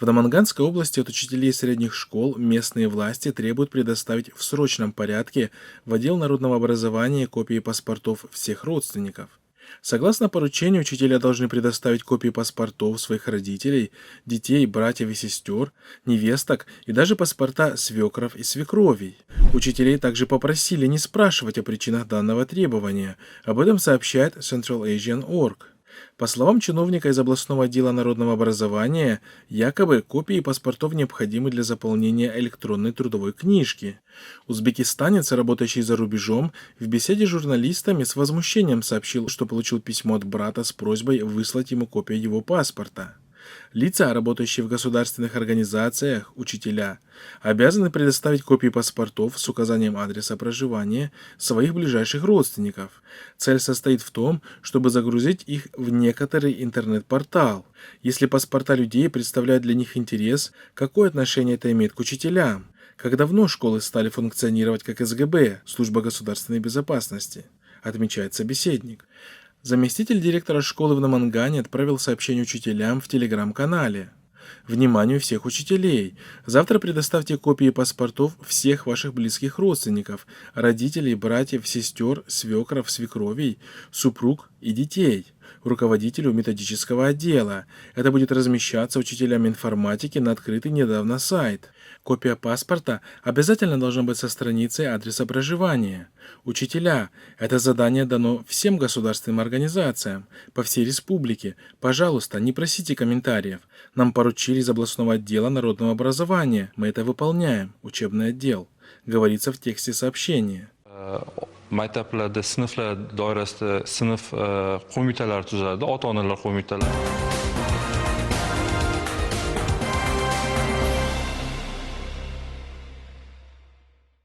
В Наманганской области от учителей средних школ местные власти требуют предоставить в срочном порядке в отдел народного образования копии паспортов всех родственников. Согласно поручению, учителя должны предоставить копии паспортов своих родителей, детей, братьев и сестер, невесток и даже паспорта свекров и свекровей. Учителей также попросили не спрашивать о причинах данного требования. Об этом сообщает Central Asian Org. По словам чиновника из областного отдела народного образования, якобы копии паспортов необходимы для заполнения электронной трудовой книжки. Узбекистанец, работающий за рубежом, в беседе с журналистами с возмущением сообщил, что получил письмо от брата с просьбой выслать ему копию его паспорта. Лица, работающие в государственных организациях, учителя, обязаны предоставить копии паспортов с указанием адреса проживания своих ближайших родственников. Цель состоит в том, чтобы загрузить их в некоторый интернет-портал. Если паспорта людей представляют для них интерес, какое отношение это имеет к учителям? Как давно школы стали функционировать как СГБ, Служба государственной безопасности, отмечает собеседник. Заместитель директора школы в Намангане отправил сообщение учителям в телеграм-канале. Вниманию всех учителей! Завтра предоставьте копии паспортов всех ваших близких родственников, родителей, братьев, сестер, свекров, свекровей, супруг и детей, руководителю методического отдела. Это будет размещаться учителям информатики на открытый недавно сайт. Копия паспорта обязательно должна быть со страницей адреса проживания. Учителя, это задание дано всем государственным организациям по всей республике. Пожалуйста, не просите комментариев. Нам поручили из областного отдела народного образования. Мы это выполняем. Учебный отдел. Говорится в тексте сообщения. Maktablarda, sinflar doirasida sinf qo'mitalari tuziladi, ota-onalar qo'mitalari.